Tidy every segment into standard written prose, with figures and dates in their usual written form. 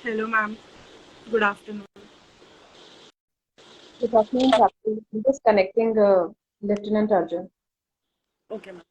Hello, ma'am. Good afternoon. Good afternoon, Prapti. I'm just connecting Lieutenant Arjun. Okay, ma'am.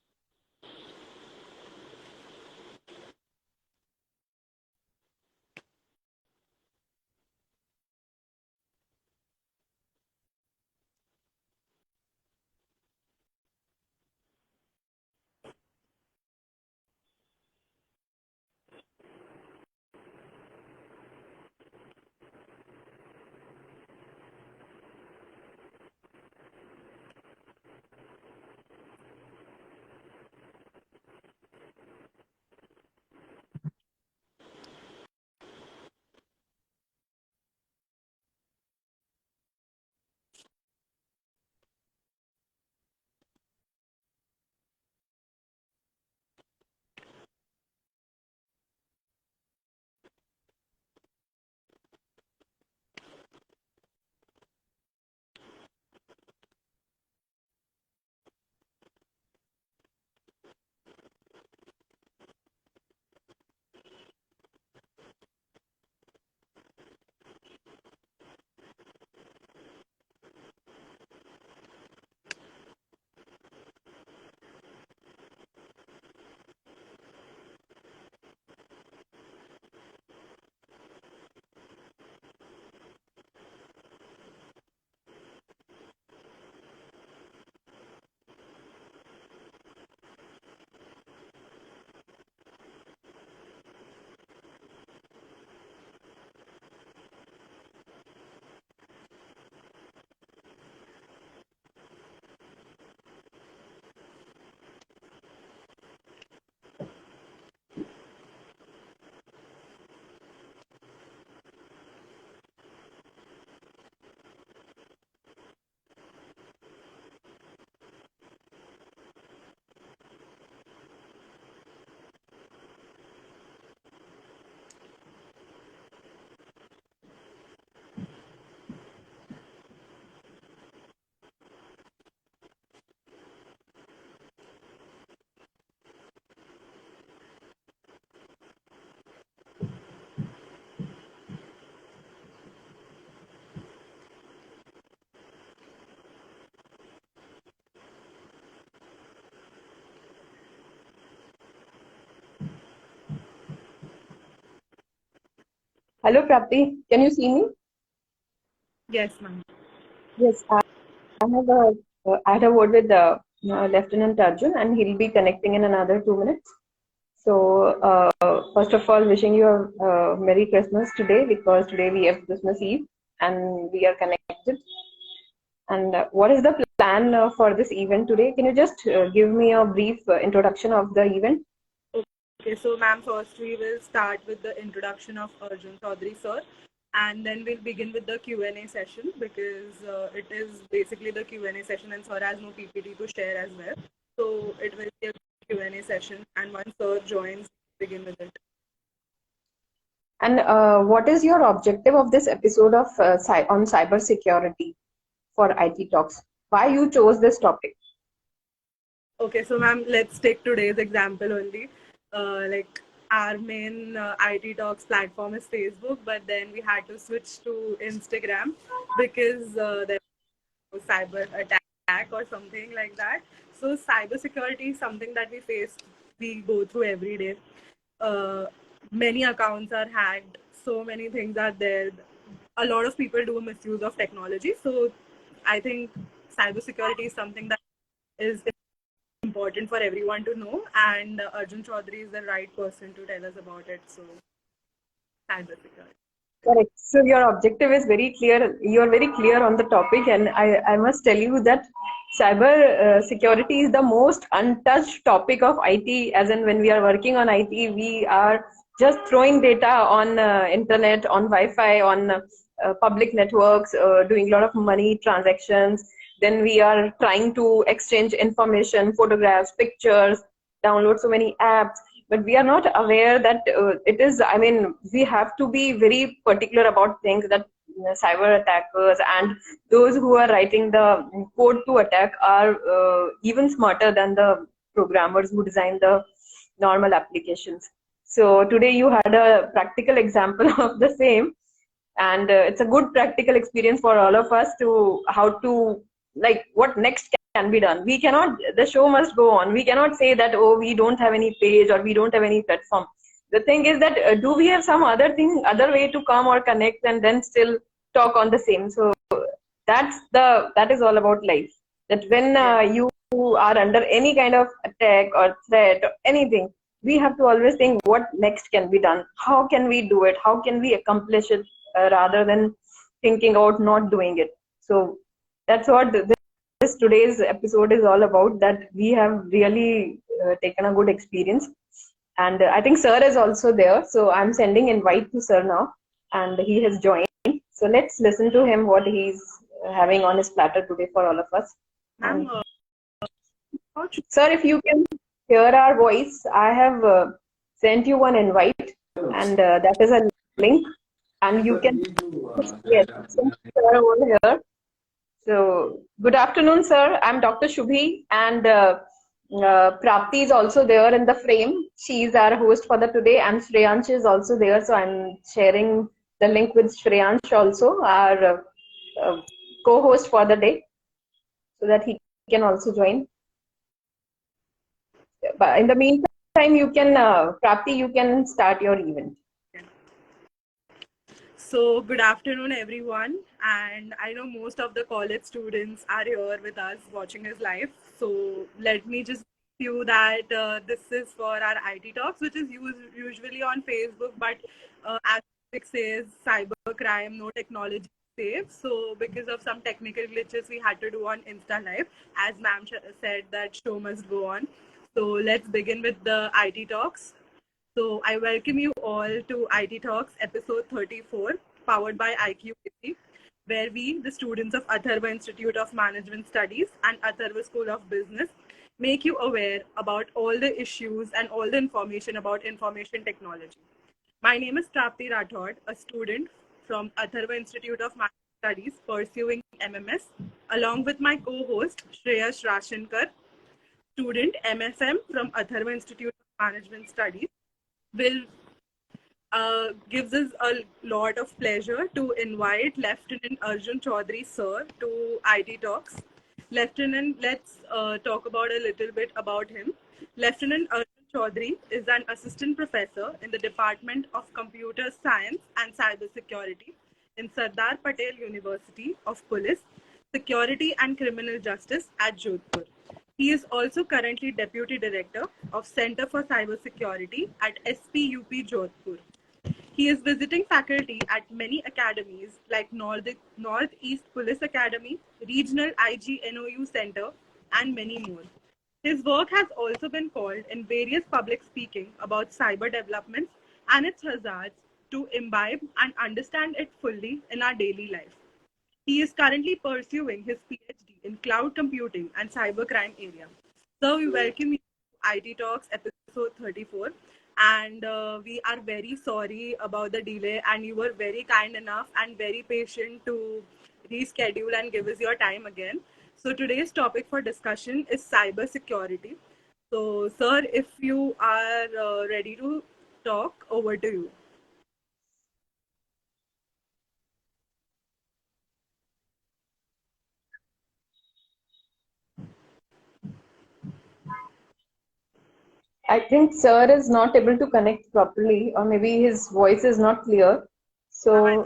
Hello, Prapti. Can you see me? Yes, ma'am. Yes, I had a word with Lieutenant Arjun, and he'll be connecting in another 2 minutes. So, first of all, wishing you a Merry Christmas today because today we have Christmas Eve and we are connected. And what is the plan for this event today? Can you just give me a brief introduction of the event? Okay, so ma'am, first we will start with the introduction of Arjun Choudhary sir, and then we'll begin with the Q&A session because it is basically the Q&A session, and sir has no PPT to share as well. So it will be a Q&A session, and once sir joins, begin with it. And what is your objective of this episode of on cyber security for IT Talks? Why you chose this topic? Okay, so ma'am, let's take today's example only. Like our main IT Talks platform is Facebook, but then we had to switch to Instagram because there was cyber attack or something like that. So cybersecurity is something that we go through every day. Uh, Many accounts are hacked. So many things are there. A lot of people do misuse of technology. So I think cybersecurity is something that is important for everyone to know, and Arjun Chaudhary is the right person to tell us about it. So, cybersecurity. Correct. So your objective is very clear. You are very clear on the topic, and I must tell you that cyber security is the most untouched topic of IT. As in, when we are working on IT, we are just throwing data on internet, on Wi-Fi, on public networks, doing a lot of money transactions. Then we are trying to exchange information, photographs, pictures, download so many apps, but we are not aware that it is, I mean, we have to be very particular about things that cyber attackers and those who are writing the code to attack are even smarter than the programmers who design the normal applications. So today you had a practical example of the same, and it's a good practical experience for all of us to how to, like, what next can be done. We cannot, the show must go on. We cannot say that, oh, we don't have any page or we don't have any platform. The thing is that do we have some other way to come or connect and then still talk on the same? So that is all about life. That when you are under any kind of attack or threat or anything, we have to always think what next can be done. How can we do it? How can we accomplish it, rather than thinking about not doing it. So that's what this today's episode is all about. That we have really taken a good experience, and I think Sir is also there. So I'm sending invite to Sir now, and he has joined. So let's listen to him what he's having on his platter today for all of us. Ma'am, Sir, if you can hear our voice, I have sent you one invite, and that is a link, and you can yes, sir over here. So good afternoon, sir. I'm Dr. Shubhi, and Prapti is also there in the frame. She is our host for the today, and Shreyansh is also there. So I'm sharing the link with Shreyansh also, our co-host for the day, so that he can also join. But in the meantime, you can, Prapti, you can start your event. so good afternoon, everyone. And I know most of the college students are here with us watching us live. So let me just you that this is for our IT talks, which is usually on Facebook, but as it says, cybercrime, no technology safe. So because of some technical glitches, we had to do on Insta Live. As ma'am said, that show must go on. So let's begin with the IT talks. So I welcome you all to IT Talks episode 34, powered by IQAC, where we, the students of Atharva Institute of Management Studies and Atharva School of Business, make you aware about all the issues and all the information about information technology. My name is Prapti Rathod, a student from Atharva Institute of Management Studies pursuing MMS, along with my co-host Shreyash Rashankar, student MFM from Atharva Institute of Management Studies, will gives us a lot of pleasure to invite Lieutenant Arjun Choudhary sir to IT Talks. Lieutenant, let's talk about a little bit about him. Lieutenant Arjun Choudhary is an assistant professor in the Department of Computer Science and Cybersecurity in Sardar Patel University of Police, Security and Criminal Justice at Jodhpur. He is also currently Deputy Director of Center for Cybersecurity at SPUP Jodhpur. He is visiting faculty at many academies like Northeast Police Academy, Regional IGNOU Center, and many more. His work has also been called in various public speaking about cyber developments and its hazards to imbibe and understand it fully in our daily life. He is currently pursuing his PhD in cloud computing and cybercrime area. So we welcome you to IT Talks episode 34. And we are very sorry about the delay, and you were very kind enough and very patient to reschedule and give us your time again. So today's topic for discussion is cyber security. So sir, if you are ready to talk, over to you. I think Sir is not able to connect properly, or maybe his voice is not clear. So,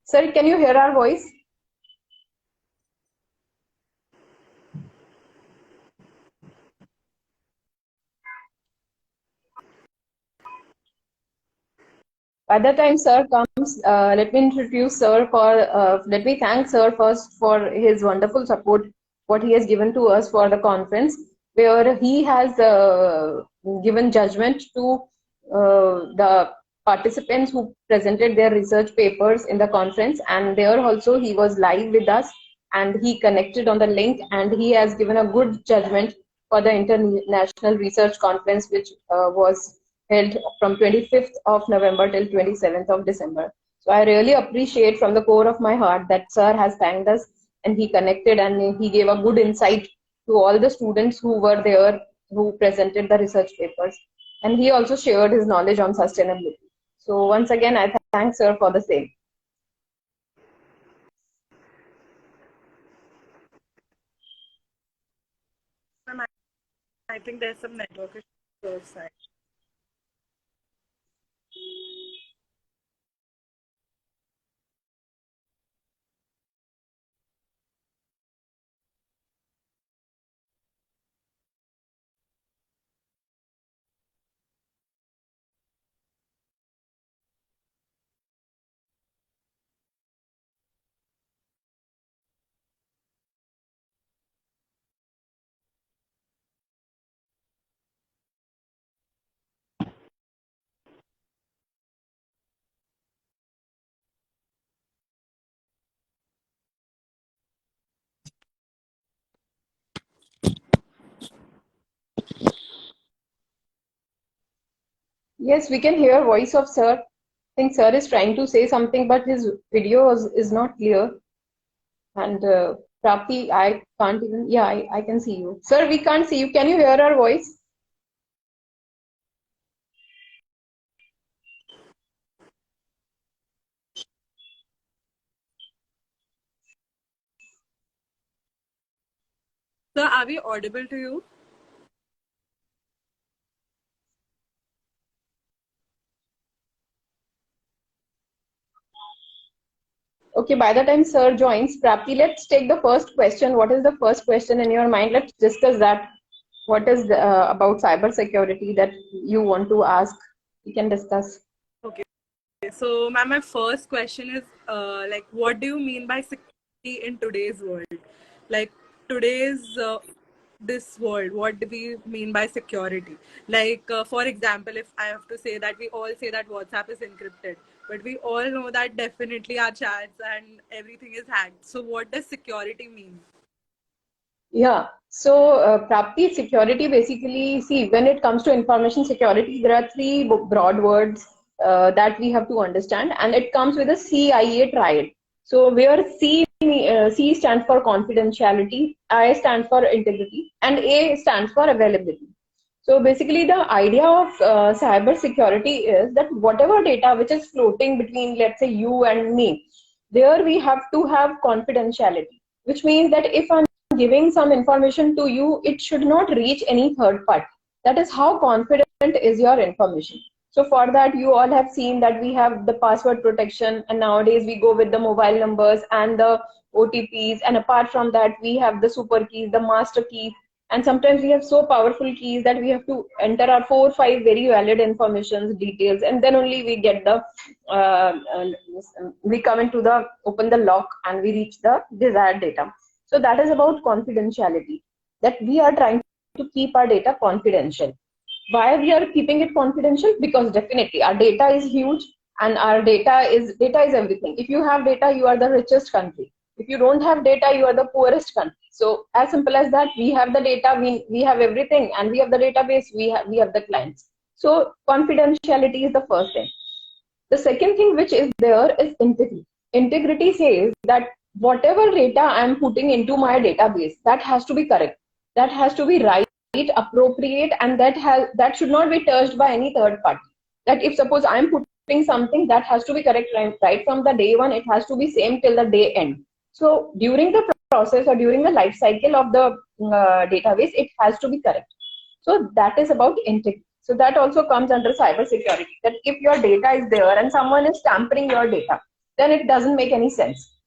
Sir, can you hear our voice? By the time Sir comes, let me introduce Sir let me thank Sir first for his wonderful support, what he has given to us for the conference, where he has given judgment to the participants who presented their research papers in the conference, and there also he was live with us, and he connected on the link, and he has given a good judgment for the International Research Conference, which was held from 25th of November till 27th of December. So I really appreciate from the core of my heart that Sir has thanked us, and he connected and he gave a good insight to all the students who were there who presented the research papers, and he also shared his knowledge on sustainability. So once again, I thank sir for the same. Ma'am, I think there's some network issue outside. Yes, we can hear voice of sir. I think sir is trying to say something, but his video is not clear. And Prapti, I can't even. Yeah, I can see you, sir. We can't see you. Can you hear our voice? Sir, are we audible to you? Okay, by the time sir joins, Prapti, let's take the first question. What is the first question in your mind? Let's discuss that. What is about cyber security that you want to ask? We can discuss. Okay. So, ma'am, my first question is like, what do you mean by security in today's world? Like, today's this world, what do we mean by security? Like, for example, if I have to say that we all say that WhatsApp is encrypted, but we all know that definitely our chats and everything is hacked. So, what does security mean? Yeah. So, Prapti, security basically, see, when it comes to information security, there are three broad words that we have to understand, and it comes with a CIA triad. So, where C stands for confidentiality, I stands for integrity, and A stands for availability. So, basically, the idea of cyber security is that whatever data which is floating between, let's say, you and me, there we have to have confidentiality, which means that if I'm giving some information to you, it should not reach any third party. That is how confident is your information. So for that, you all have seen that we have the password protection, and nowadays we go with the mobile numbers and the OTPs. And apart from that, we have the super keys, the master keys, and sometimes we have so powerful keys that we have to enter our 4 or 5 very valid informations details, and then only we get the uh, uh, we come into the open the lock and we reach the desired data. So that is about confidentiality, that we are trying to keep our data confidential. Why we are keeping it confidential? Because definitely our data is huge, and our data is everything. If you have data, you are the richest country. If you don't have data, you are the poorest country. So as simple as that, we have the data, we have everything, and we have the database, we have the clients. So confidentiality is the first thing. The second thing which is there is integrity. Integrity says that whatever data I'm putting into my database, that has to be correct, that has to be right, appropriate, and that should not be touched by any third party. That if suppose I'm putting something, that has to be correct, right from the day one, it has to be same till the day end. So during the process or during the life cycle of the database, it has to be correct. So that is about integrity. So that also comes under cyber security. That if your data is there and someone is tampering your data, then it doesn't make any sense.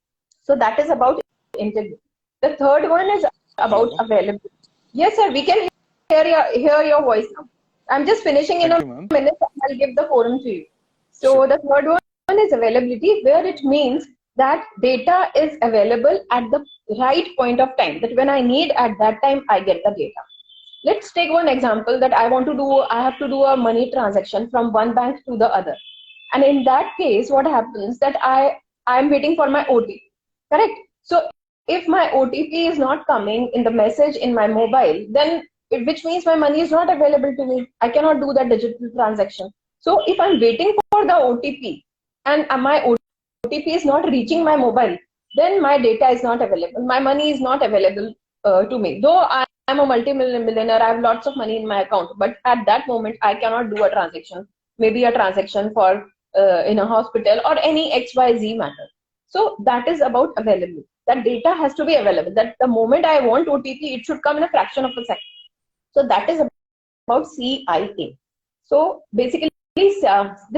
So that is about integrity. The third one is about Hello. availability. Yes, sir, we can hear your voice now. I'm just finishing in Thank a you, ma'am. minute. I'll give the forum to you. Sure. So the third one is availability, where it means that data is available at the right point of time. That when I need at that time, I get the data. Let's take one example that I have to do a money transaction from one bank to the other. And in that case, what happens that I'm waiting for my OTP, correct? So if my OTP is not coming in the message in my mobile, then which means my money is not available to me. I cannot do that digital transaction. So if I'm waiting for the OTP and my OTP is not reaching my mobile, then my data is not available. My money is not available to me. Though I'm a multi-millionaire, I have lots of money in my account, but at that moment I cannot do a transaction, maybe a transaction for in a hospital or any XYZ matter. So that is about availability. That data has to be available. That the moment I want OTP, it should come in a fraction of a second. So that is about CIA. So basically, this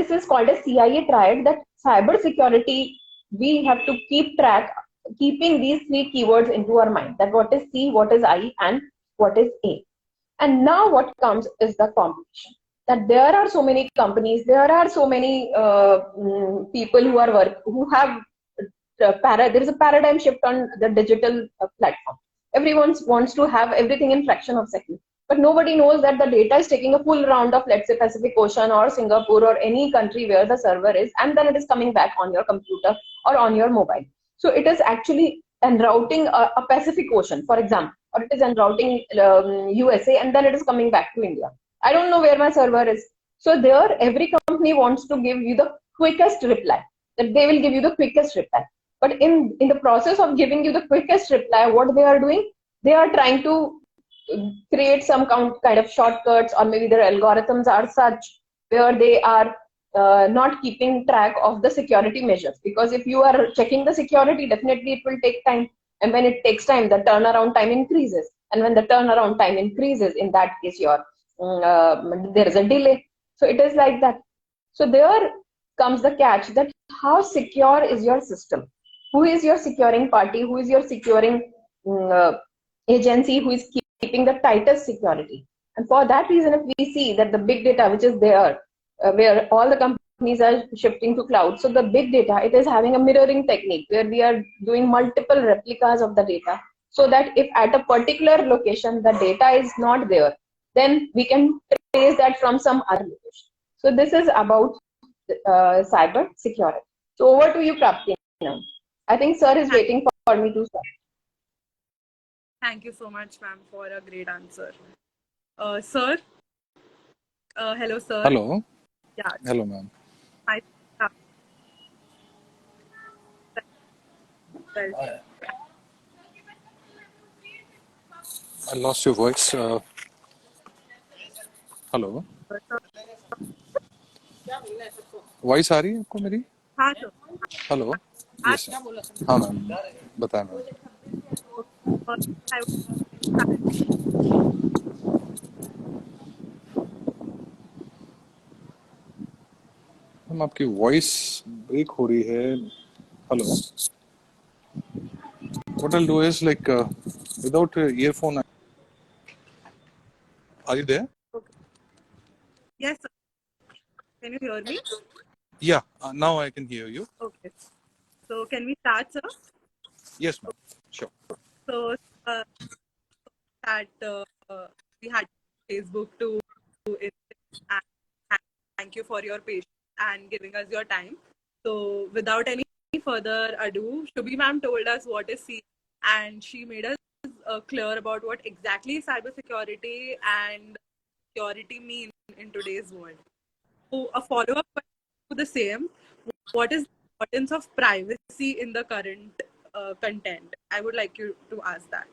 is called a CIA triad, that cyber security, we have to keep track, keeping these three keywords into our mind, that what is C, what is I, and what is A. And now what comes is the competition. That there are so many companies, there are so many people who are who have there is a paradigm shift on the digital platform. Everyone wants to have everything in fraction of second, but nobody knows that the data is taking a full round of, let's say, Pacific Ocean or Singapore or any country where the server is, and then it is coming back on your computer or on your mobile. So it is actually enrouting a Pacific Ocean, for example, or it is enrouting USA, and then it is coming back to India. I don't know where my server is. So there, every company wants to give you the quickest reply. That they will give you the quickest reply. But in the process of giving you the quickest reply, what they are doing, they are trying to create some kind of shortcuts, or maybe their algorithms are such where they are not keeping track of the security measures. Because if you are checking the security, definitely it will take time. And when it takes time, the turnaround time increases. And when the turnaround time increases, in that case, there is a delay. So it is like that. So there comes the catch, that how secure is your system? Who is your securing party? Who is your securing agency who is keeping the tightest security? And for that reason, if we see that the big data, which is there, where all the companies are shifting to cloud, so the big data, it is having a mirroring technique where we are doing multiple replicas of the data, so that if at a particular location the data is not there, then we can trace that from some other location. So this is about cyber security. So over to you, Prapti, now. I think sir is waiting for me to start. Thank you so much, ma'am, for a great answer. Sir, hello, sir. Hello. Yeah. Hello, ma'am. Hi. I lost your voice. Hello voice आ रही है आपको मेरी? हाँ sir. Hello. Yes. हाँ ma'am, बताएं ma'am. Ma'am आपकी voice break हो रही है. Hello. What I'll do is like without earphone. Are you there? Okay. Yes, sir. Can you hear me? Yeah. Now I can hear you. Okay. So can we start, sir? Yes, ma'am. Sure. So that we had Facebook to and thank you for your patience and giving us your time. So without any further ado, Shubhi ma'am told us what is C, and she made us clear about what exactly cybersecurity and security mean in today's world. So a follow-up to the same, what is the importance of privacy in the current content? I would like you to ask that.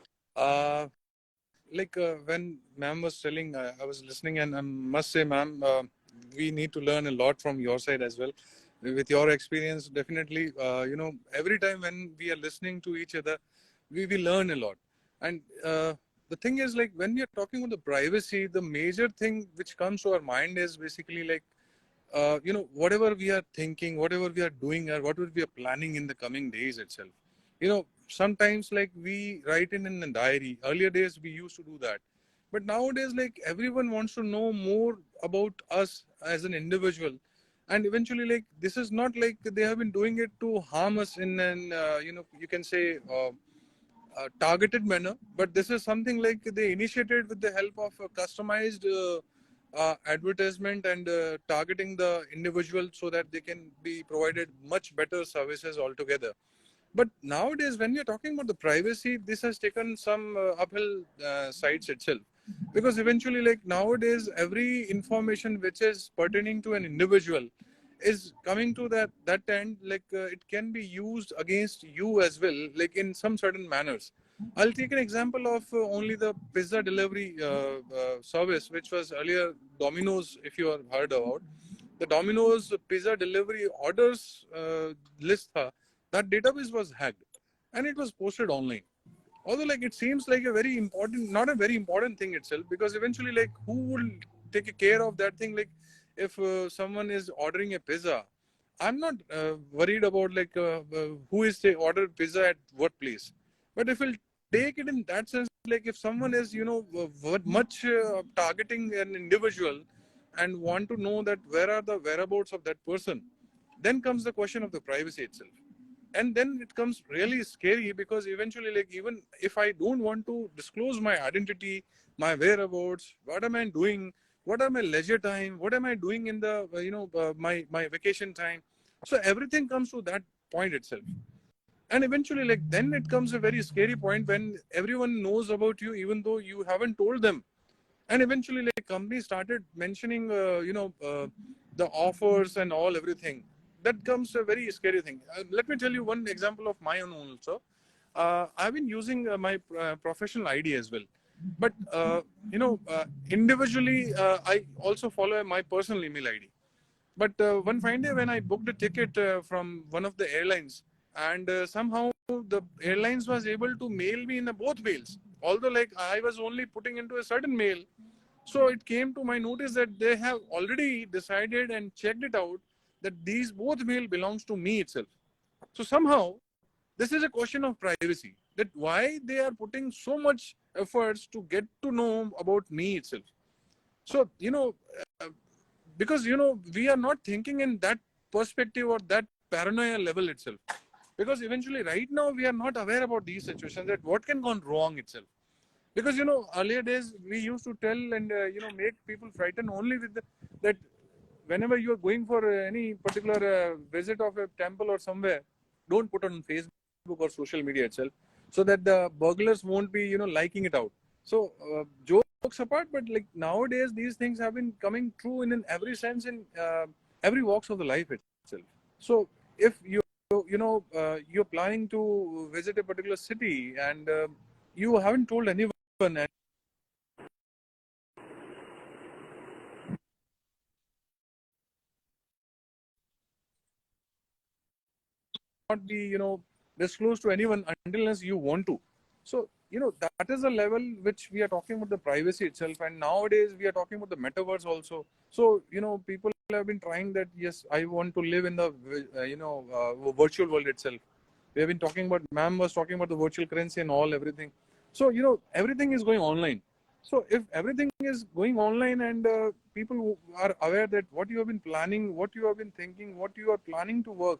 Like when ma'am was telling, I was listening, and I must say, ma'am, we need to learn a lot from your side as well. With your experience, definitely, every time when we are listening to each other, we learn a lot. And the thing is, like, when we are talking about the privacy, the major thing which comes to our mind is basically like, whatever we are thinking, whatever we are doing, or whatever we are planning in the coming days itself. Sometimes like we write in a diary. Earlier days we used to do that, but nowadays like everyone wants to know more about us as an individual, and eventually like this is not like they have been doing it to harm us in an you can say targeted manner, but this is something like they initiated with the help of a customized advertisement and targeting the individual so that they can be provided much better services altogether. But nowadays, when we are talking about the privacy, this has taken some uphill sides itself, because eventually, like nowadays, every information which is pertaining to an individual is coming to that end. Like it can be used against you as well, like in some certain manners. I'll take an example of only the pizza delivery service, which was earlier Domino's, if you have heard about. The Domino's pizza delivery orders list, that database was hacked and it was posted online. Although, like, it seems like a very important, not a very important thing itself, because eventually, like, who will take care of that thing? Like, if someone is ordering a pizza, I'm not worried about like who is say order pizza at what place. But if we'll take it in that sense, like if someone is much targeting an individual and want to know that where are the whereabouts of that person, then comes the question of the privacy itself. And then it comes really scary, because eventually, like, even if I don't want to disclose my identity, my whereabouts, what am I doing, what are my leisure time, what am I doing in the my vacation time, so everything comes to that point itself. And eventually, like, then it comes a very scary point when everyone knows about you even though you haven't told them. And eventually, like, companies started mentioning the offers and all, everything. That comes a very scary thing. Let me tell you one example of my own also. I've been using my professional ID as well, but individually, I also follow my personal email ID. But one fine day when I booked a ticket from one of the airlines, and somehow the airlines was able to mail me in both mails, although like I was only putting into a certain mail. So it came to my notice that they have already decided and checked it out that these both mail belongs to me itself. So somehow this is a question of privacy, that why they are putting so much efforts to get to know about me itself. So uh, because we are not thinking in that perspective or that paranoia level itself, because eventually right now we are not aware about these situations, that what can go wrong itself. Because earlier days we used to tell and make people frightened only with that whenever you are going for any particular visit of a temple or somewhere, don't put on Facebook or social media itself, so that the burglars won't be liking it out. So jokes apart, but like nowadays these things have been coming true in every sense, in every walks of the life itself. So if you're planning to visit a particular city and you haven't told anyone, and not be disclosed to anyone until unless you want to. So that is a level which we are talking about, the privacy itself. And nowadays we are talking about the metaverse also. So people have been trying that, yes, I want to live in the virtual world itself. We have been talking about, ma'am was talking about the virtual currency and all, everything. So everything is going online. So if everything is going online and people who are aware that what you have been planning, what you have been thinking, what you are planning to work,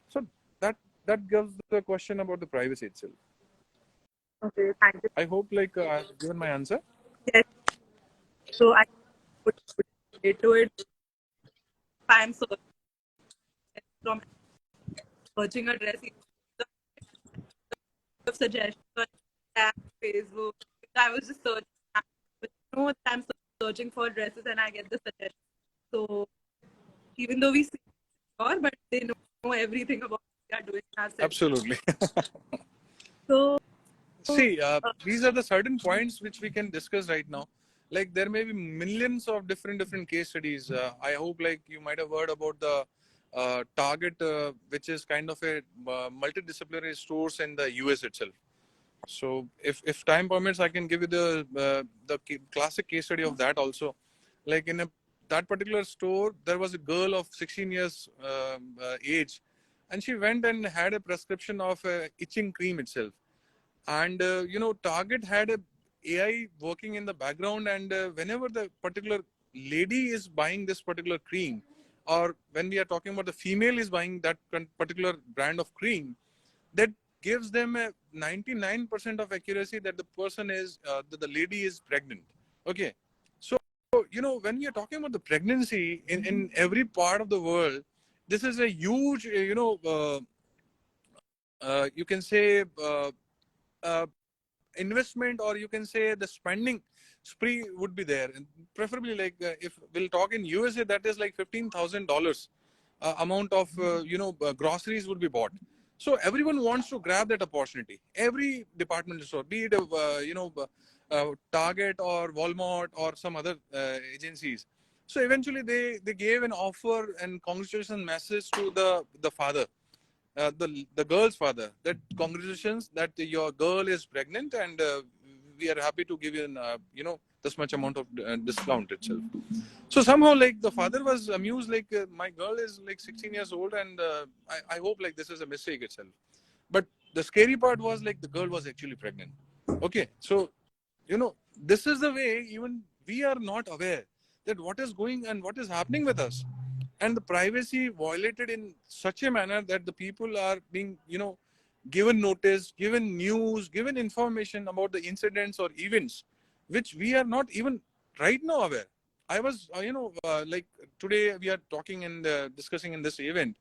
so that that gives the question about the privacy itself. Okay, thank you. I hope like I've given my answer. Yes. So I would relate to it. If I'm searching from searching a dress, suggestions on Instagram, Facebook. I was just searching, but that I'm searching for dresses and I get the suggestions. So even though we see it, but they know everything about what we are doing ourselves. Absolutely. So See, these are the certain points which we can discuss right now. Like there may be millions of different case studies. I hope like you might have heard about the Target, which is kind of a multidisciplinary stores in the US itself. So if time permits, I can give you the classic case study of that also. Like in that particular store, there was a girl of 16 years age, and she went and had a prescription of itching cream itself. And Target had a AI working in the background, and whenever the particular lady is buying this particular cream, or when we are talking about the female is buying that particular brand of cream, that gives them a 99% of accuracy that the person is that the lady is pregnant. Okay. So when we are talking about the pregnancy in every part of the world, this is a huge you can say uh, investment, or you can say the spending spree would be there. And preferably like if we'll talk in USA, that is like $15,000 amount of groceries would be bought. So everyone wants to grab that opportunity. Every department store, be it Target or Walmart or some other agencies. So eventually they gave an offer and congratulations message to the father, the girl's father, that congratulations that your girl is pregnant, and we are happy to give you an this much amount of discount itself. So somehow like the father was amused, like my girl is like 16 years old, and I hope like this is a mistake itself. But the scary part was like the girl was actually pregnant. Okay, so this is the way even we are not aware that what is going and what is happening with us, and the privacy violated in such a manner that the people are being given notice, given news, given information about the incidents or events which we are not even right now aware. I was like today we are talking and discussing in this event,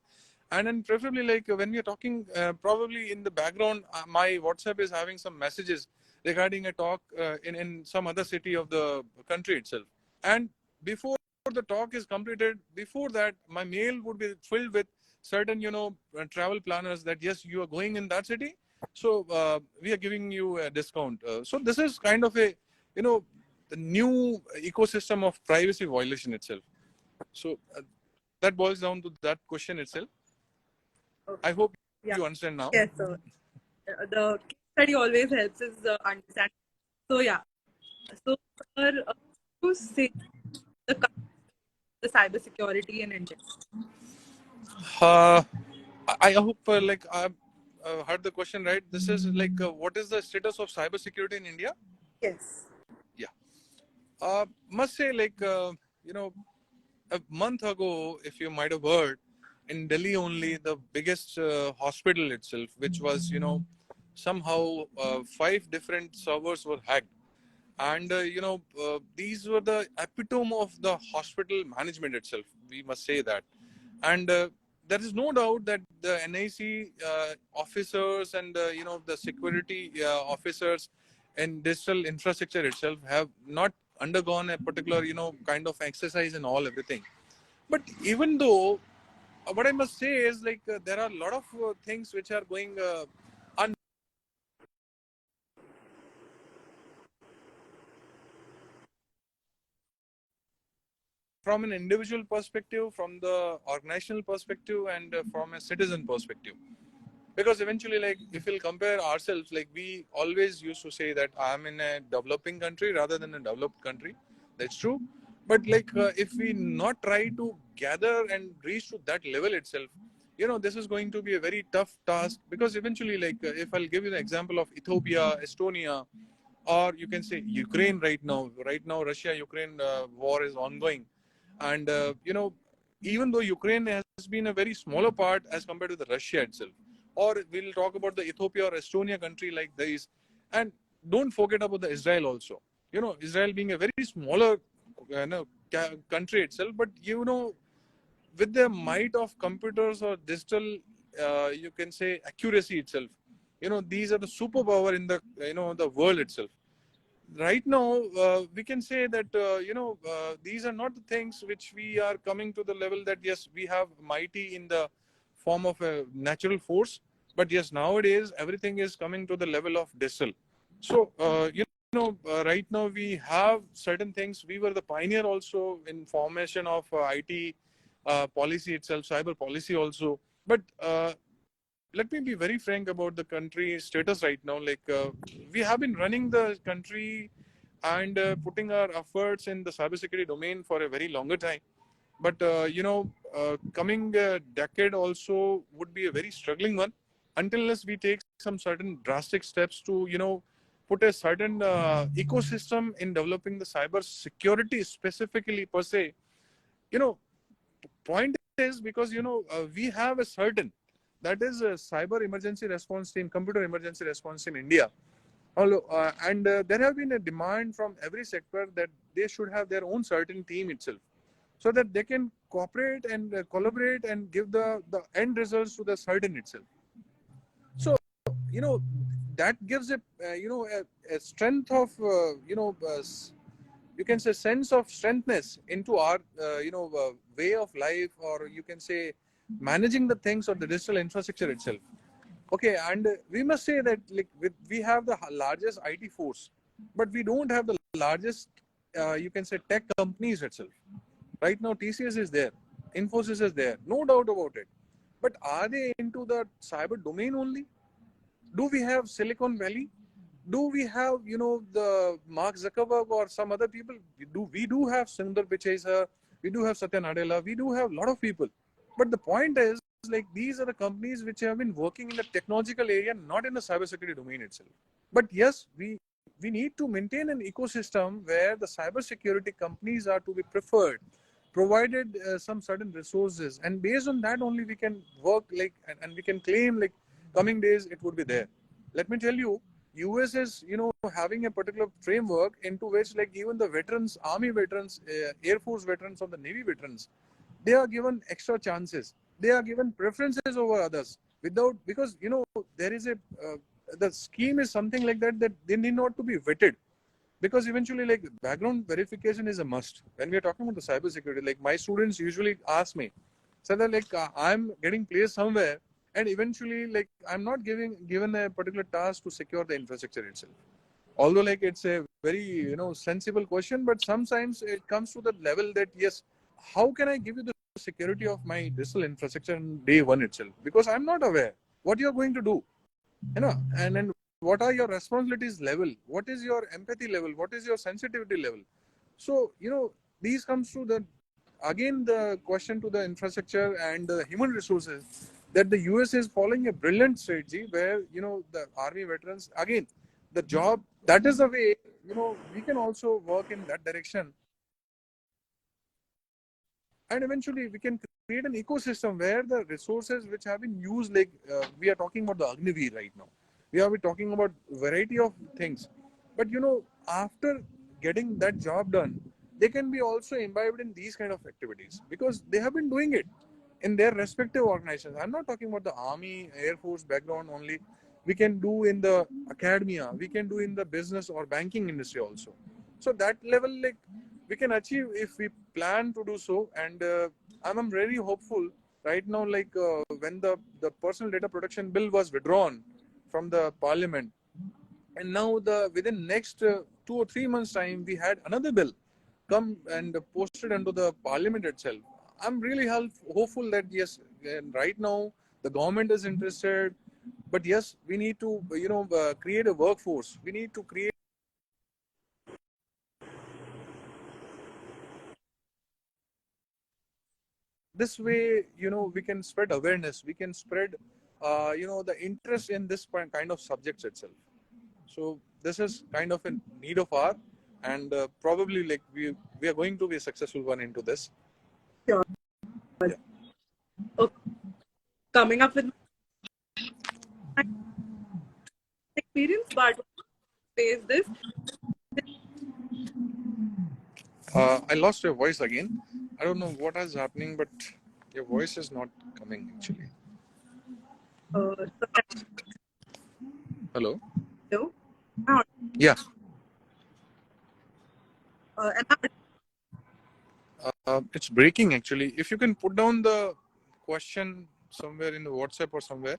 and then preferably like when we are talking, probably in the background my WhatsApp is having some messages regarding a talk in some other city of the country itself. And before the talk is completed, before that my mail would be filled with certain travel planners that yes, you are going in that city, so we are giving you a discount. So this is kind of a the new ecosystem of privacy violation itself. So that boils down to that question itself. Okay. I hope Yeah. you understand now. Yes, sir. The case study always helps us understand. So yeah. So sir, to say the the cybersecurity in India. Uh, I hope like I heard the question right. This is like what is the status of cybersecurity in India? Yes. Yeah. Must say like a month ago, if you might have heard, in Delhi only the biggest hospital itself, which was somehow 5 different servers were hacked, and these were the epitome of the hospital management itself. We must say that, and there is no doubt that the NIC officers and the security officers and digital infrastructure itself have not undergone a particular kind of exercise and all everything. But even though what I must say is like there are a lot of things which are going from an individual perspective, from the organizational perspective, and from a citizen perspective. Because eventually, like if we'll compare ourselves, like we always used to say that I'm in a developing country rather than a developed country. That's true. But like if we not try to gather and reach to that level itself, this is going to be a very tough task. Because eventually, like if I'll give you the example of Ethiopia, Estonia, or you can say Ukraine right now. Right now, Russia-Ukraine war is ongoing, and even though Ukraine has been a very smaller part as compared to the Russia itself, or we'll talk about the Ethiopia or Estonia country like this, and don't forget about the Israel also. Israel being a very smaller country itself, but with the might of computers or digital, you can say accuracy itself. These are the superpower in the the world itself. Right now we can say that these are not the things which we are coming to the level that yes, we have mighty in the form of a natural force, but yes, nowadays everything is coming to the level of digital. So right now we have certain things. We were the pioneer also in formation of IT policy itself, cyber policy also. But let me be very frank about the country status right now. Like we have been running the country and putting our efforts in the cybersecurity domain for a very longer time. But coming decade also would be a very struggling one until unless we take some certain drastic steps to put a certain ecosystem in developing the cyber security specifically per se. You know, point is because we have a certain, that is a cyber emergency response team, computer emergency response in India. And there have been a demand from every sector that they should have their own certain team itself, so that they can cooperate and collaborate and give the end results to the certain itself. So that gives a strength of you can say sense of strengthness into our way of life, or you can say managing the things or the digital infrastructure itself. Okay, and we must say that like we have the largest IT force, but we don't have the largest, you can say, tech companies itself. Right now, TCS is there, Infosys is there, no doubt about it. But are they into the cyber domain only? Do we have Silicon Valley? Do we have, the Mark Zuckerberg or some other people? We do have Sundar Pichai sir, we do have Satya Nadella, we do have a lot of people. But the point is, like, these are the companies which have been working in the technological area, not in the cybersecurity domain itself. But yes, we need to maintain an ecosystem where the cybersecurity companies are to be preferred, provided some certain resources, and based on that only we can work, like, and we can claim, like, coming days it would be there. Let me tell you, US is, having a particular framework into which, like, even the veterans, army veterans, air force veterans, or the navy veterans, they are given extra chances, they are given preferences over others, without, because, there is a the scheme is something like that, that they need not to be vetted, because eventually, like, background verification is a must when we are talking about the cyber security. Like, my students usually ask me, so that, like, I'm getting placed somewhere, and eventually, like, I'm not given a particular task to secure the infrastructure itself. Although, like, it's a very, sensible question, but sometimes it comes to the level that, yes, how can I give you the security of my digital infrastructure on day one itself, because I'm not aware what you're going to do, and then what are your responsibilities level, what is your empathy level, what is your sensitivity level. So, these comes to the, again, the question to the infrastructure and the human resources, that the US is following a brilliant strategy where, the army veterans, again, the job, that is the way, we can also work in that direction, and eventually we can create an ecosystem where the resources which have been used, like, we are talking about the Agniveer right now, we are talking about variety of things, but, after getting that job done, they can be also imbibed in these kind of activities, because they have been doing it in their respective organizations. I'm not talking about the army, air force background only. We can do in the academia, we can do in the business or banking industry also. So that level, like, we can achieve if we plan to do so. And I'm really hopeful right now, like, when the personal data protection bill was withdrawn from the parliament, and now the within next 2 or 3 months time, we had another bill come and posted into the parliament itself. I'm really hopeful that, yes, right now the government is interested, but yes, we need to, create a workforce, we need to create this way, we can spread awareness, we can spread, the interest in this kind of subjects itself. So this is kind of a need of our, and probably, like, we are going to be a successful one into this. Sure. Yeah. Okay. Coming up with my experience, but face this. I lost your voice again. I don't know what is happening, but your voice is not coming actually. So, Hello. hello. Now, Yeah. am I It's breaking actually. If you can put down the question somewhere in the WhatsApp or somewhere,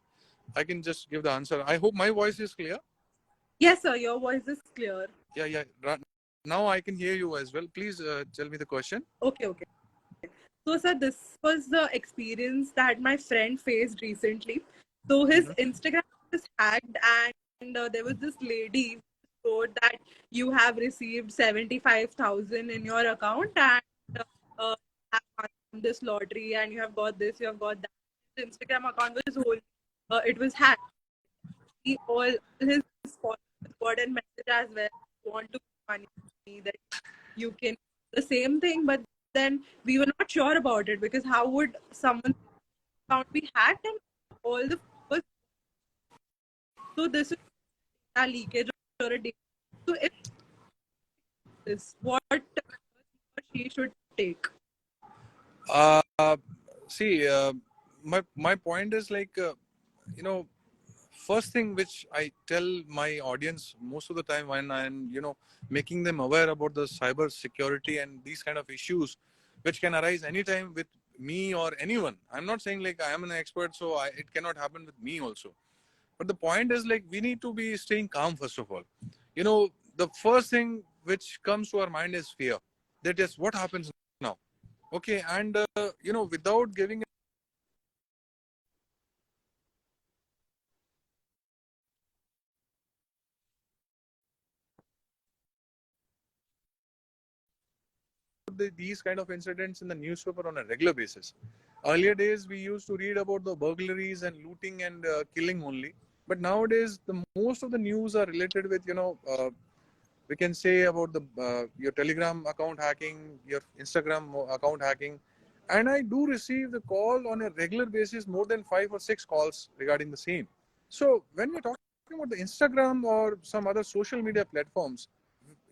I can just give the answer. I hope my voice is clear. Yes, sir. Your voice is clear. Yeah, yeah. Now I can hear you as well. Please tell me the question. Okay, okay. So, sir, this was the experience that my friend faced recently. So, his Mm-hmm. Instagram was hacked, and there was this lady who wrote that you have received 75,000 in your account, and you have won this lottery, and you have got this, you have got that. His Instagram account was whole, it was hacked. All his followers got a message as well. Want to money that you can the same thing, but then we were not sure about it because how would someone's account be hacked and all the followers? So this is a leakage or a data. So if this, what she should take? Uh, See, my point is, like, you know, first thing which I tell my audience most of the time when I'm, making them aware about the cyber security and these kind of issues, which can arise anytime with me or anyone. I'm not saying like I am an expert, so it cannot happen with me also. But the point is, like, we need to be staying calm first of all. You know, the first thing which comes to our mind is fear. That is what happens now. Okay, and you know, without giving these kind of incidents in the newspaper on a regular basis. Earlier days, we used to read about the burglaries and looting and killing only. But nowadays, the most of the news are related with, we can say about the your Telegram account hacking, your Instagram account hacking, and I do receive the call on a regular basis, more than 5 or 6 calls regarding the same. So when we're talking about the Instagram or some other social media platforms,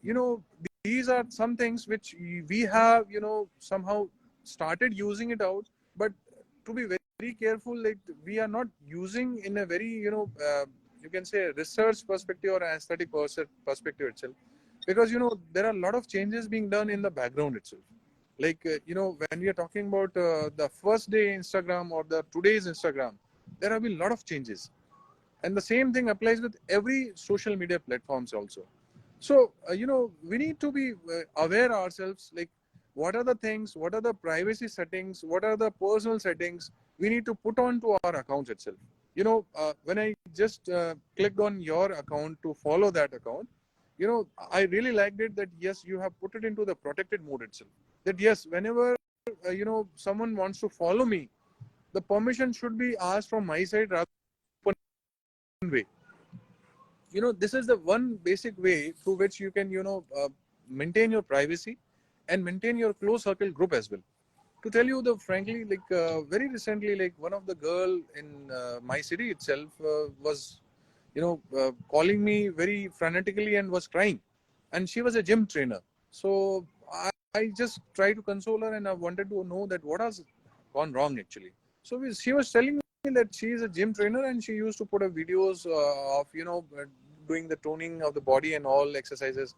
you know, these are some things which we have, you know, somehow started using it out, but to be very careful, like we are not using in a very, you can say research perspective or aesthetic perspective itself, because you know there are a lot of changes being done in the background itself. Like you know, when we are talking about the first day Instagram or the today's Instagram, there have been a lot of changes, and the same thing applies with every social media platforms also. So you know, we need to be aware ourselves, like what are the things, what are the privacy settings, what are the personal settings we need to put on to our accounts itself. You know, when I just clicked on your account to follow that account, you know, I really liked it that yes, you have put it into the protected mode itself, that yes, whenever you know, someone wants to follow me, the permission should be asked from my side rather than open way. You know, this is the one basic way through which you can, maintain your privacy and maintain your close circle group as well. To tell you the frankly, like very recently, like one of the girl in my city itself was, calling me very frenetically and was crying, and she was a gym trainer. So I just tried to console her, and I wanted to know that what has gone wrong actually. So she was telling me that she is a gym trainer and she used to put up videos of, doing the toning of the body and all exercises,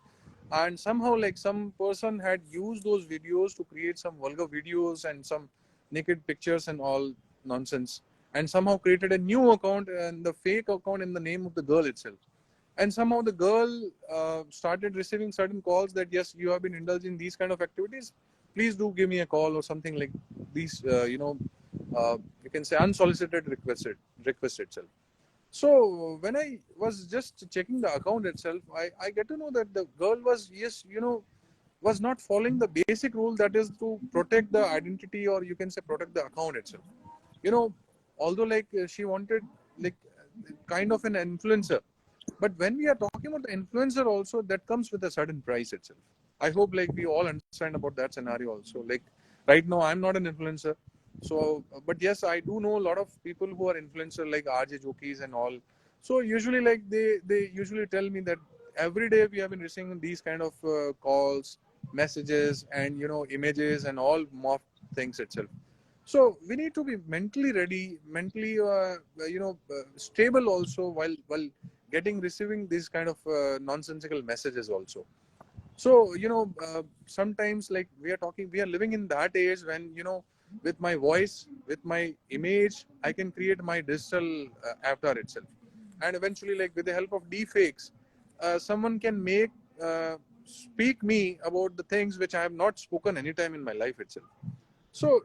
and somehow like some person had used those videos to create some vulgar videos and some naked pictures and all nonsense, and somehow created a new account and the fake account in the name of the girl itself. And somehow the girl started receiving certain calls that yes, you have been indulging these kind of activities, please do give me a call or something like these, you can say unsolicited request itself. So when I was just checking the account itself, I get to know that the girl was, yes, was not following the basic rule, that is to protect the identity, or you can say protect the account itself. You know, although like she wanted like kind of an influencer, but when we are talking about the influencer also, that comes with a certain price itself. I hope like we all understand about that scenario also. Like right now, I'm not an influencer. So, but yes, I do know a lot of people who are influencer like RJ Jokis and all. So usually like they usually tell me that every day we have been receiving these kind of calls, messages, and you know, images and all morph things itself. So we need to be mentally ready, mentally stable also while getting receiving these kind of nonsensical messages also. So sometimes like we are living in that age when, you know, with my voice, with my image, I can create my digital avatar itself, and eventually like with the help of deepfakes, someone can make speak me about the things which I have not spoken anytime in my life itself. So,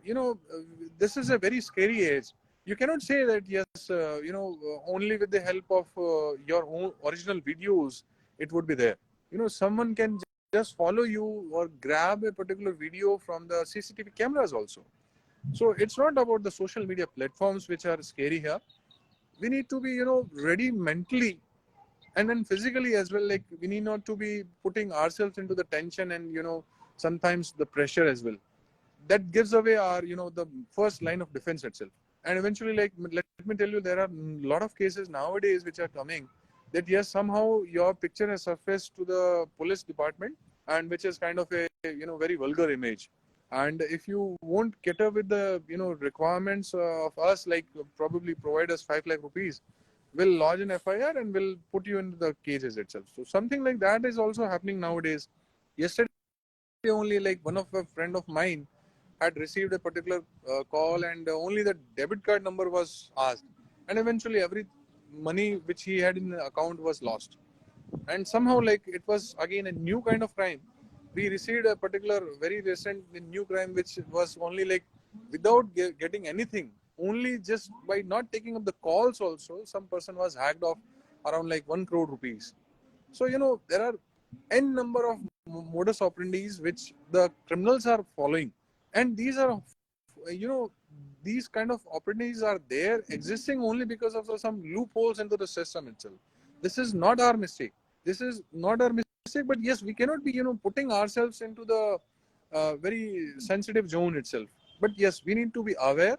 this is a very scary age. You cannot say that, yes, only with the help of your own original videos, it would be there. You know, someone can just follow you or grab a particular video from the CCTV cameras also. So it's not about the social media platforms which are scary here. We need to be, ready mentally and then physically as well. Like we need not to be putting ourselves into the tension and, sometimes the pressure as well. That gives away our, the first line of defense itself. And eventually, like, let me tell you, there are a lot of cases nowadays which are coming that yes, somehow your picture has surfaced to the police department, and which is kind of a, very vulgar image. And if you won't cater with the, requirements of us, like probably provide us 5 lakh rupees, will lodge an FIR and will put you into the cages itself. So something like that is also happening nowadays. Yesterday only, like one of a friend of mine had received a particular call, and only the debit card number was asked, and eventually money which he had in the account was lost. And somehow, like, it was again a new kind of crime. We received a particular very recent new crime which was only like without getting anything, only just by not taking up the calls also, some person was hacked off around like 1 crore rupees. So, there are n number of modus operandis which the criminals are following. And these are, you know, these kind of operandis are there existing only because of some loopholes into the system itself. This is not our mistake. This is not our mistake, but yes, we cannot be, putting ourselves into the very sensitive zone itself. But yes, we need to be aware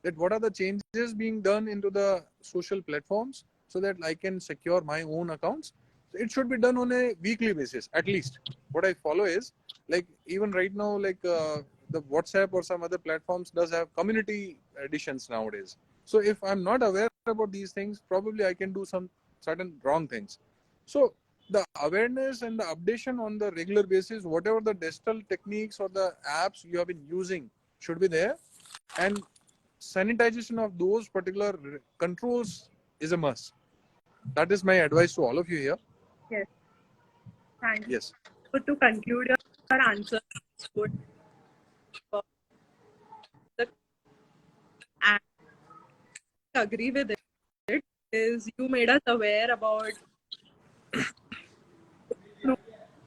that what are the changes being done into the social platforms so that I can secure my own accounts. It should be done on a weekly basis at least. What I follow is, like, even right now, like the WhatsApp or some other platforms does have community editions nowadays. So if I'm not aware about these things, probably I can do some certain wrong things. So the awareness and the updation on the regular basis, whatever the digital techniques or the apps you have been using should be there, and sanitization of those particular controls is a must. That is my advice to all of you here. Yes. Thank you. Yes. So to conclude your answer, would the and agree with it is you made us aware about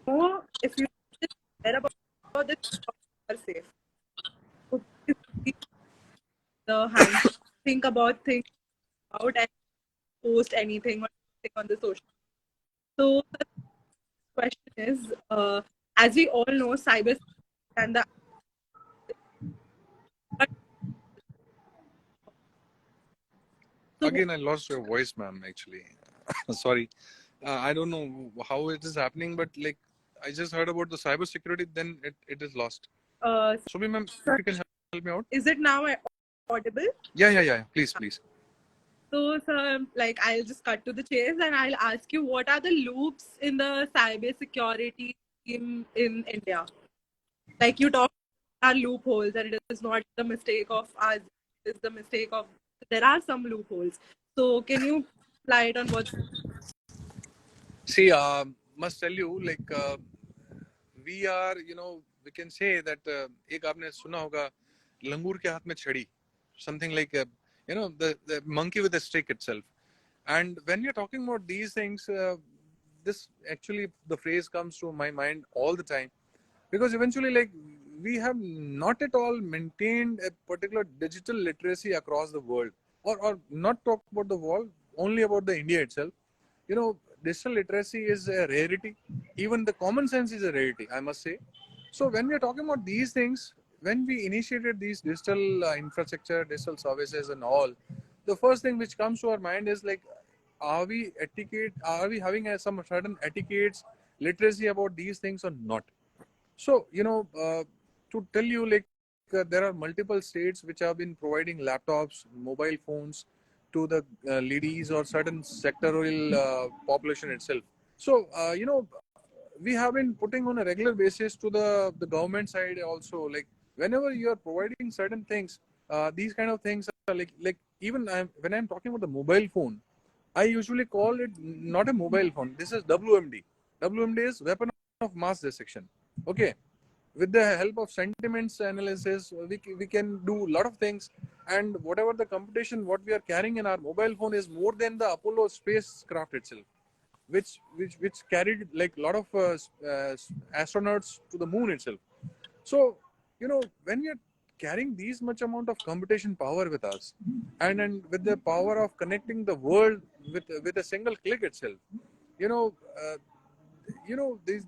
know if you care about this, you are safe. So please the hand think about things out and post anything or anything on the social. So the question is, as we all know, cyber and the Again, I lost your voice, ma'am. Actually, sorry. I don't know how it is happening, but like I just heard about the cyber security, then it is lost. So, ma'am, if you can help me out. Is it now audible? Yeah. Please. So, sir, like I'll just cut to the chase and I'll ask you, what are the loops in the cyber security in India? Like you talk are loopholes, and it is not the mistake of us, it's the mistake of there are some loopholes. So can you light on what? See, must tell you, like we are, we can say that एक आपने सुना होगा लंगूर के हाथ में छड़ी, something like the monkey with a stick itself. And when you're talking about these things, this actually the phrase comes to my mind all the time, because eventually, like, we have not at all maintained a particular digital literacy across the world, or not talk about the world, only about the India itself. Digital literacy is a rarity. Even the common sense is a rarity, I must say. So when we are talking about these things, when we initiated these digital infrastructure, digital services and all, the first thing which comes to our mind is like, are we having some certain etiquettes, literacy about these things or not? So, to tell you, like, there are multiple states which have been providing laptops, mobile phones to the ladies or certain sectoral population itself. So, we have been putting on a regular basis to the government side also. Like, whenever you are providing certain things, these kind of things are like even when I'm talking about the mobile phone, I usually call it not a mobile phone. This is WMD. WMD is weapon of mass destruction. Okay, with the help of sentiments analysis, we can do a lot of things. And whatever the computation what we are carrying in our mobile phone is more than the Apollo spacecraft itself, which carried like a lot of astronauts to the moon itself. So, when you're carrying these much amount of computation power with us, and with the power of connecting the world with a single click itself, you know, uh,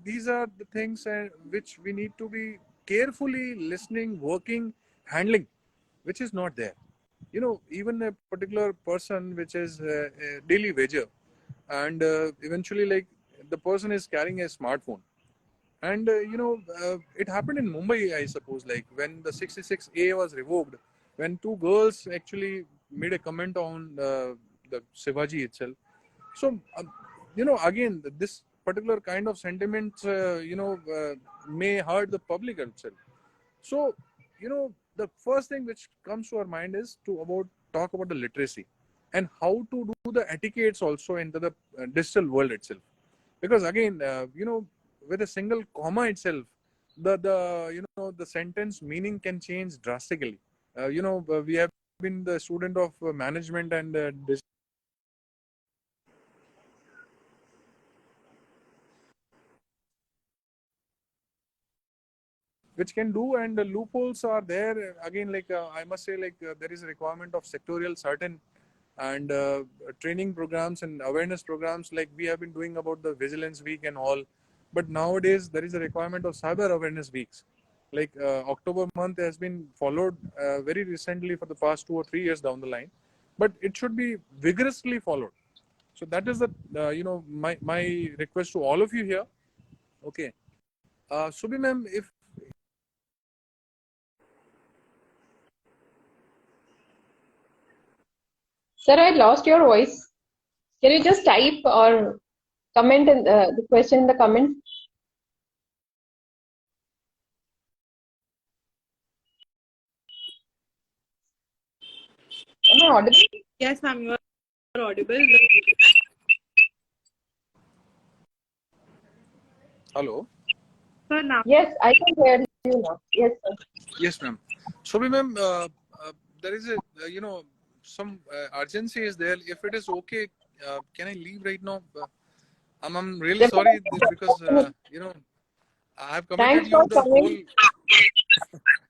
these are the things which we need to be carefully listening, working, handling, which is not there. Even a particular person which is a daily wager, and eventually, like, the person is carrying a smartphone, and it happened in Mumbai, I suppose, like when the 66A was revoked, when two girls actually made a comment on the Shivaji itself. So, again, this particular kind of sentiments, may hurt the public itself. So, the first thing which comes to our mind is to talk about the literacy. and how to do the etiquettes also into the digital world itself. Because again, with a single comma itself, the sentence meaning can change drastically. We have been the student of management and which can do, and the loopholes are there. Again, like I must say, like there is a requirement of sectorial certain and training programs and awareness programs, like we have been doing about the vigilance week and all. But nowadays there is a requirement of cyber awareness weeks. Like October month has been followed very recently for the past 2 or 3 years down the line, but it should be vigorously followed. So that is the my request to all of you here. Okay, Subhi ma'am, if Sir, I lost your voice. Can you just type or comment in the question in the comment? Am I audible? Yes, ma'am, you are audible. hello. Sir, now. Yes, I can hear you now. Yes, sir. Yes, ma'am. Shobhi ma'am, there is a some urgency is there. If it is okay, can I leave right now? I'm really sorry because I have committed Thanks for you the whole. coming.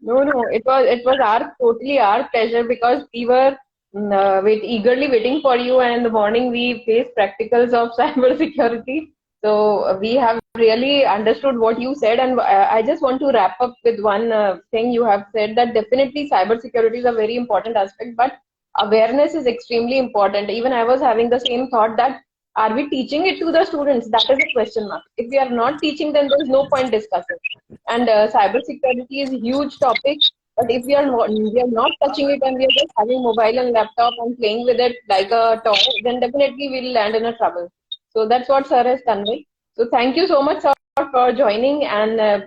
No, it was our totally our pleasure, because we were eagerly waiting for you, and in the morning we faced practicals of cyber security. So we have really understood what you said, and I just want to wrap up with one thing you have said, that definitely cyber security is a very important aspect, but awareness is extremely important. Even I was having the same thought, that are we teaching it to the students? That is a question mark. If we are not teaching, then there is no point discussing. And cybersecurity is a huge topic. But if we are not touching it, and we are just having mobile and laptop and playing with it like a toy, then definitely we'll land in a trouble. So that's what sir has conveyed. So thank you so much, sir, for joining, and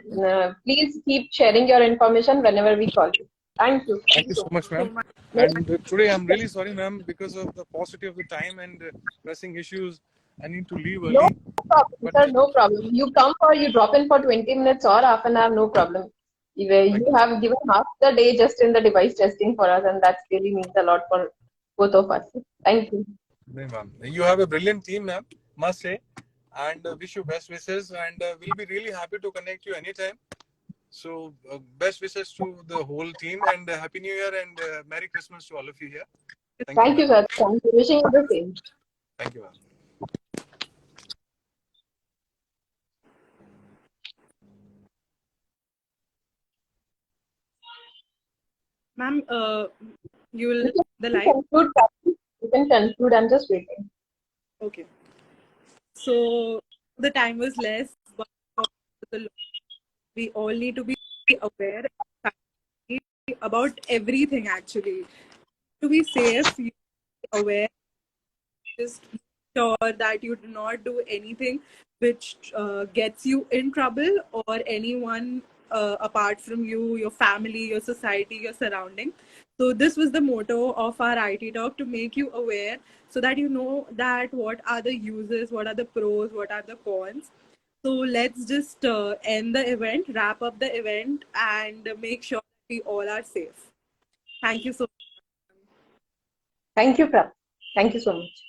please keep sharing your information whenever we call you. Thank you. Thank you so much, So ma'am. much. And today I'm really sorry, ma'am, because of the paucity of the time and pressing issues. I need to leave No early. problem, But sir. No problem. You come or you drop in for 20 minutes or half an hour, no problem. You thank you. have given half the day just in the device testing for us, and that really means a lot for both of us. Thank you. No, ma'am. You have a brilliant team, ma'am, must say, and wish you best wishes. And we'll be really happy to connect you anytime. So, best wishes to the whole team, and Happy New Year and Merry Christmas to all of you here. Thank you, Thank you, ma'am. sir. Thank you. Wishing you the same. Thank you, ma'am. Ma'am, you You will can the you live. conclude, Prapti. You can conclude. I'm just waiting. Okay. So the time was less, but we all need to be aware about everything actually. To be safe, you be aware, just make sure that you do not do anything which gets you in trouble, or anyone apart from you, your family, your society, your surrounding. So this was the motto of our IT talk, to make you aware, so that you know that what are the uses, what are the pros, what are the cons. So let's just end the event, wrap up the event, and make sure we all are safe. Thank you so much. Thank you, Prapti. Thank you so much.